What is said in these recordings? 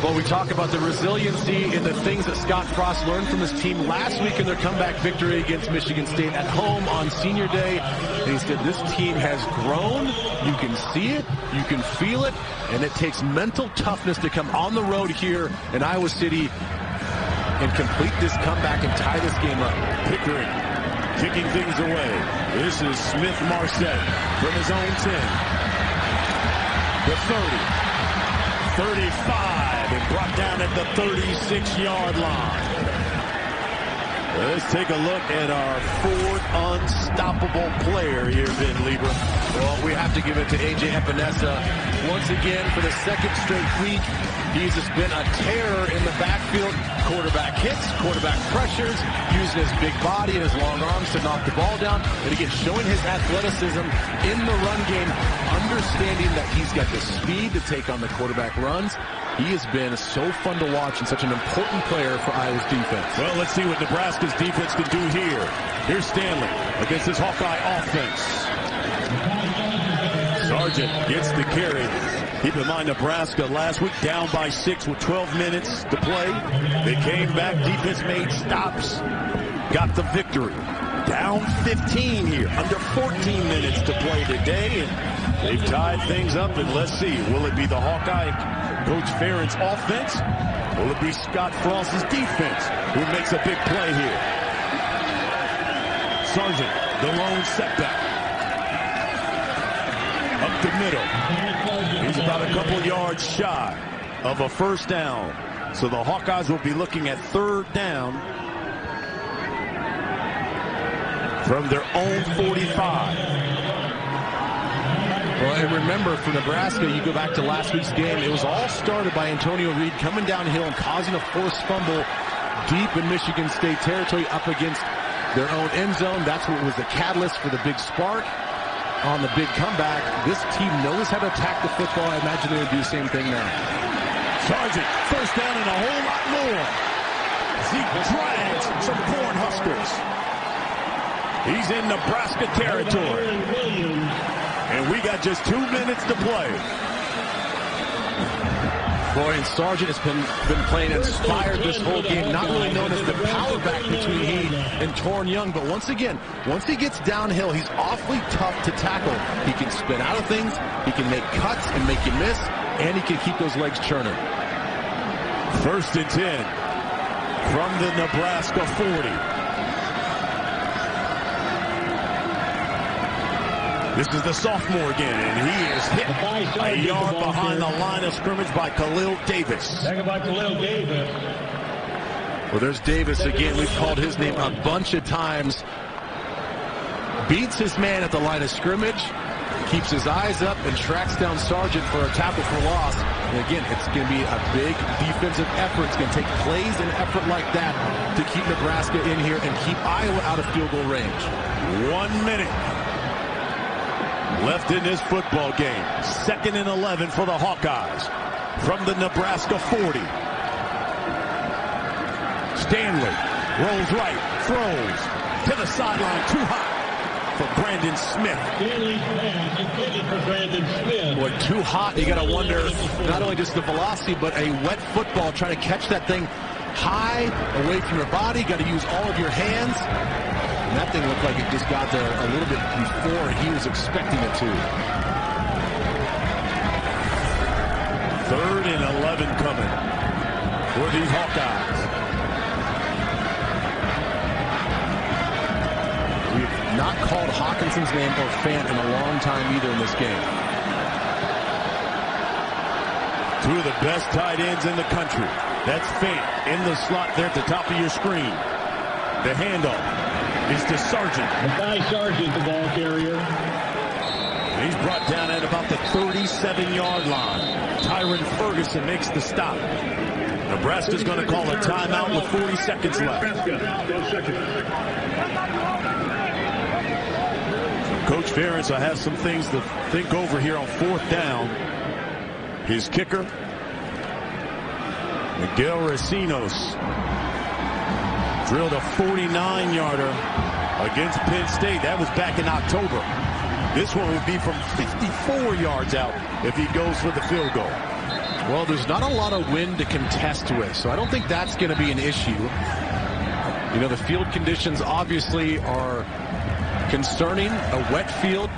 Well, we talk about the resiliency and the things that Scott Frost learned from his team last week in their comeback victory against Michigan State at home on Senior Day. And he said this team has grown. You can see it, you can feel it, and it takes mental toughness to come on the road here in Iowa City and complete this comeback and tie this game up. Pickering kicking things away. This is Smith-Marset from his own 10. The 30. 35 and brought down at the 36-yard line. Let's take a look at our fourth unstoppable player here, Ben Lieber. Well, we have to give it to A.J. Epinesa. Once again, for the second straight week, he's just been a terror in the backfield. Quarterback hits, quarterback pressures, using his big body and his long arms to knock the ball down. And again, showing his athleticism in the run game, understanding that he's got the speed to take on the quarterback runs. He has been so fun to watch and such an important player for Iowa's defense. Well, let's see what Nebraska's defense can do here. Here's Stanley against this Hawkeye offense. Sargent gets the carry. Keep in mind, Nebraska last week down by 6 with 12 minutes to play. They came back. Defense made stops. Got the victory. Down 15 here. Under 14 minutes to play today. And they've tied things up. And let's see. Will it be the Hawkeye Coach Ferentz offense? Will it be Scott Frost's defense who makes a big play here? Sargent, the lone setback. Up the middle. He's about a couple yards shy of a first down. So the Hawkeyes will be looking at third down from their own 45. Well, and remember, for Nebraska, you go back to last week's game, it was all started by Antonio Reed coming downhill and causing a forced fumble deep in Michigan State territory up against their own end zone. That's what was the catalyst for the big spark on the big comeback. This team knows how to attack the football. I imagine they're going to do the same thing now. Sargent, first down and a whole lot more. Zeke drags some Cornhuskers. He's in Nebraska territory. And we got just 2 minutes to play. Boy, and Sargent has been playing inspired this whole game. Not really known as the power back between he and Torn Young. But once again, once he gets downhill, he's awfully tough to tackle. He can spin out of things. He can make cuts and make you miss. And he can keep those legs churning. First and 10 from the Nebraska 40. This is the sophomore again, and he is hit a yard behind the line of scrimmage by Khalil Davis. Well, there's Davis again. We've called his name a bunch of times. Beats his man at the line of scrimmage, keeps his eyes up, and tracks down Sargent for a tackle for loss. And again, it's going to be a big defensive effort. It's going to take plays and effort like that to keep Nebraska in here and keep Iowa out of field goal range. 1 minute left in this football game. 2nd and 11 for the Hawkeyes from the Nebraska 40. Stanley rolls right, throws to the sideline, too high for Brandon Smith. Boy, too hot. You got to wonder not only just the velocity, but a wet football trying to catch that thing high away from your body. Got to use all of your hands. And that thing looked like it just got there a little bit before he was expecting it to. 3rd and 11 coming for these Hawkeyes. We've not called Hawkinson's name or Fant in a long time either in this game. 2 of the best tight ends in the country. That's Fant in the slot there at the top of your screen. The handoff is to Sargent. Sargent, the ball carrier. And he's brought down at about the 37-yard line. Tyron Ferguson makes the stop. Nebraska's going to call a timeout with 40 seconds left. Coach Ferentz will have some things to think over here on 4th down. His kicker, Miguel Racinos, drilled a 49-yarder against Penn State. That was back in October. This one would be from 54 yards out if he goes for the field goal. Well, there's not a lot of wind to contest with, so I don't think that's going to be an issue. You know, the field conditions obviously are concerning. A wet field.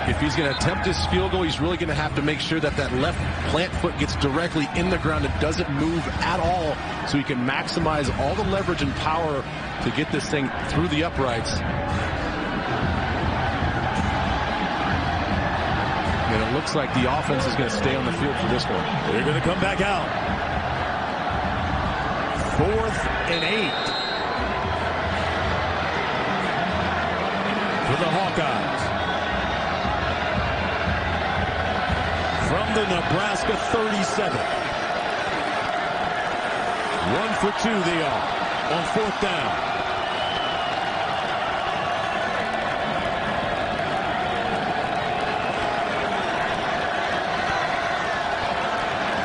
If he's going to attempt his field goal, he's really going to have to make sure that that left plant foot gets directly in the ground. It doesn't move at all, so he can maximize all the leverage and power to get this thing through the uprights. And it looks like the offense is going to stay on the field for this one. They're going to come back out. 4th and 8 for the Hawkeyes. From the Nebraska 37. 1 for 2 they are on 4th down.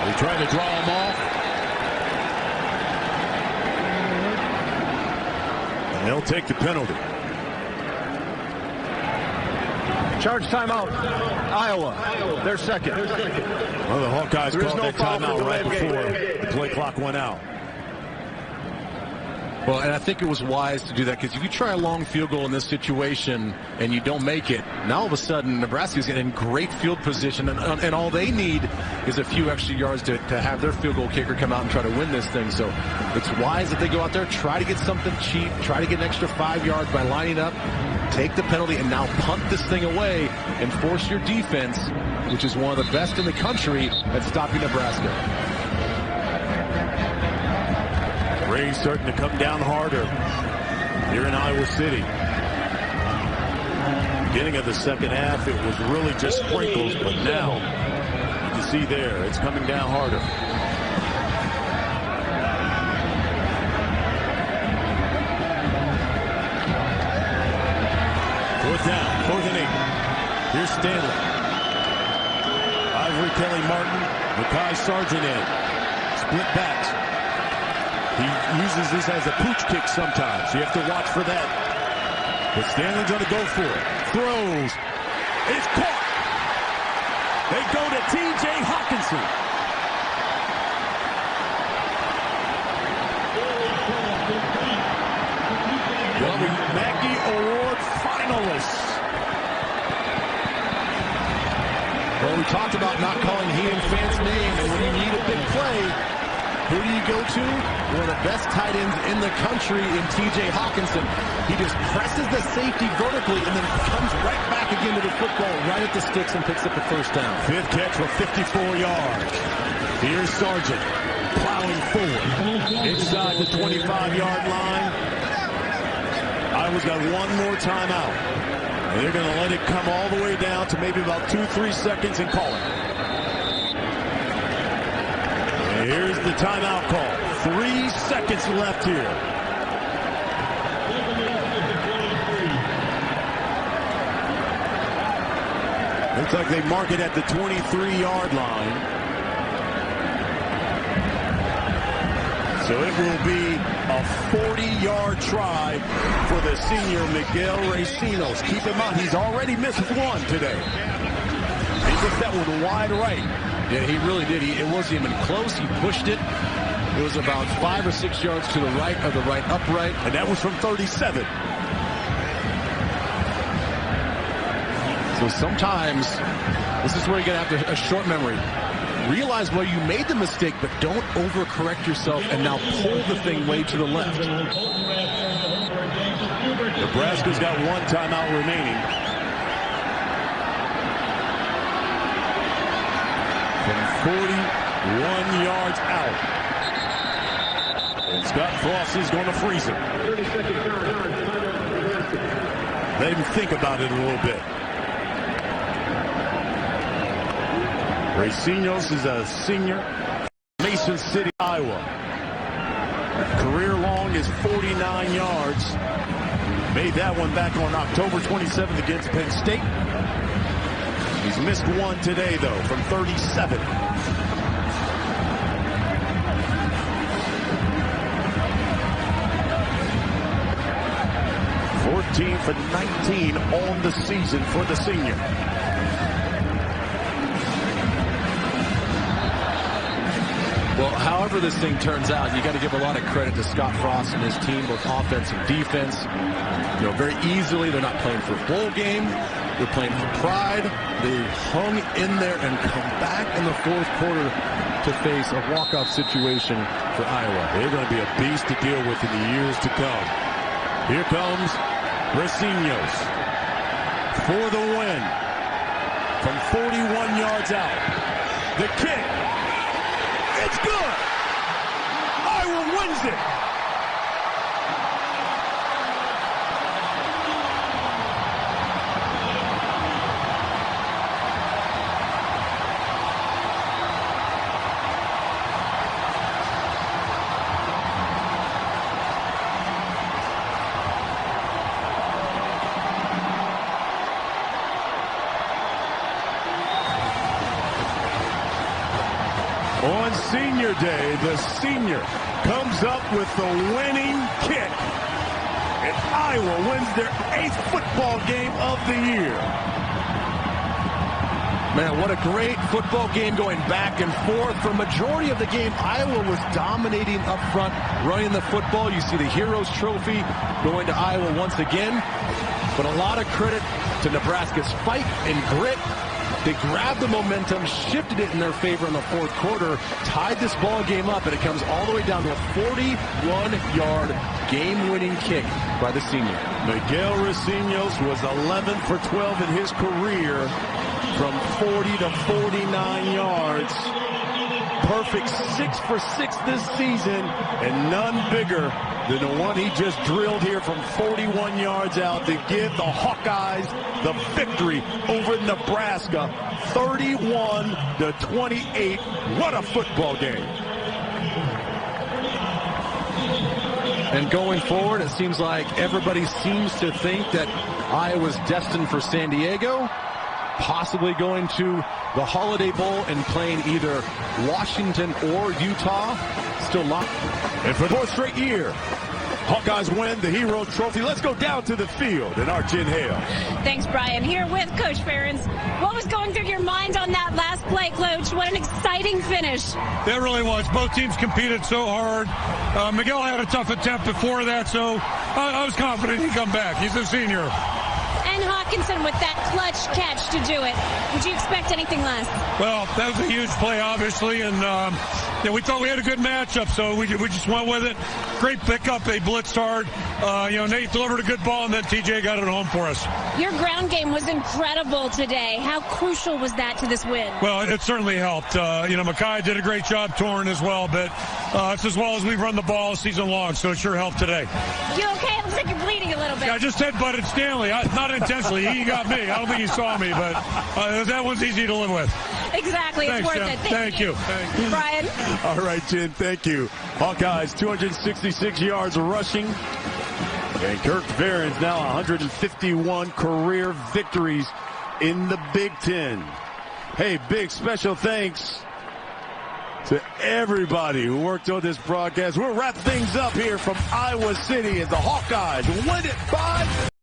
They try to draw him off. And they'll take the penalty. Charge timeout. Iowa. They're second. Well, the Hawkeyes called their timeout right before the play clock went out. Well, and I think it was wise to do that, because if you try a long field goal in this situation and you don't make it, now all of a sudden Nebraska's in great field position, and all they need is a few extra yards to have their field goal kicker come out and try to win this thing. So it's wise that they go out there, try to get something cheap, try to get an extra 5 yards by lining up, take the penalty, and now punt this thing away and force your defense, which is one of the best in the country, at stopping Nebraska. Rain's starting to come down harder here in Iowa City. Beginning of the second half, it was really just sprinkles, but now you can see there it's coming down harder. Fourth down, 4th and 8. Here's Stanley. Ivory Kelly Martin, Mekhi Sargent in. Split backs. He uses this as a pooch kick sometimes. You have to watch for that. But Stanley's going to go for it. Throws. It's caught. They go to T.J. Hawkinson. The Mackey Award finalists. Well, we talked about not calling Hean Fant's name, and when you need a big play, who do you go to? One of the best tight ends in the country in T.J. Hawkinson. He just presses the safety vertically and then comes right back again to the football, right at the sticks, and picks up the first down. 5th catch for 54 yards. Here's Sargent plowing forward. Inside the 25-yard line. Iowa's got one more timeout. And they're going to let it come all the way down to maybe about 2-3 seconds and call it. Here's the timeout call. 3 seconds left here. Looks like they mark it at the 23-yard line. So it will be a 40-yard try for the senior Miguel Racinos. Keep in mind, he's already missed one today. He missed that one wide right. Yeah, he really did. It wasn't even close. He pushed it. It was about 5 or 6 yards to the right of the right upright. And that was from 37. So sometimes, this is where you're going to have a short memory. Realize where you made the mistake, but don't overcorrect yourself and now pull the thing way to the left. Nebraska's got one timeout remaining. From 41 yards out. And Scott Frost is going to freeze it. Let him think about it a little bit. Racinos is a senior, Mason City, Iowa. Career long is 49 yards. Made that one back on October 27th against Penn State. He's missed one today, though, from 37. For 19 on the season for the senior. Well, however this thing turns out, you got to give a lot of credit to Scott Frost and his team, both offense and defense. Very easily, they're not playing for a bowl game. They're playing for pride. They hung in there and come back in the fourth quarter to face a walk-off situation for Iowa. They're going to be a beast to deal with in the years to come. Here comes Recinos for the win from 41 yards out. The kick. It's good. Iowa wins it. On Senior Day, the senior comes up with the winning kick. And Iowa wins their 8th football game of the year. Man, what a great football game going back and forth. For a majority of the game, Iowa was dominating up front, running the football. You see the Heroes Trophy going to Iowa once again. But a lot of credit to Nebraska's fight and grit. They grabbed the momentum, shifted it in their favor in the fourth quarter, tied this ball game up, and it comes all the way down to a 41-yard game-winning kick by the senior. Miguel Recinos was 11 for 12 in his career from 40 to 49 yards. Perfect 6 for 6 this season, and none bigger than the one he just drilled here from 41 yards out to give the Hawkeyes the victory over Nebraska, 31-28. What a football game. And going forward, it seems like everybody seems to think that Iowa's destined for San Diego, possibly going to the Holiday Bowl and playing either Washington or Utah. Still locked. And for the 4th straight year, Hawkeyes win the Hero Trophy. Let's go down to the field and Arch Hale. Thanks, Brian. Here with Coach Ferentz. What was going through your mind on that last play, Coach? What an exciting finish. That really was. Both teams competed so hard. Miguel had a tough attempt before that, so I was confident he'd come back. He's a senior. And Hawkinson with that clutch catch to do it. Would you expect anything less? Well, that was a huge play, obviously, and we thought we had a good matchup, so we just went with it. Great pickup. They blitzed hard. Nate delivered a good ball, and then TJ got it home for us. Your ground game was incredible today. How crucial was that to this win? Well, it certainly helped. Mackay did a great job touring as well, but it's as well as we've run the ball season long, so it sure helped today. You okay? It looks like you're bleeding a little bit. I just headbutted Stanley. Not intentionally. He got me. I don't think he saw me, but that one's easy to live with. Exactly. Thanks, it's worth Jen. it. Thank you. Brian. All right, Jen, thank you. Hawkeyes, 266 yards rushing. And Kirk Ferentz now 151 career victories in the Big Ten. Hey, big special thanks to everybody who worked on this broadcast. We'll wrap things up here from Iowa City as the Hawkeyes win it by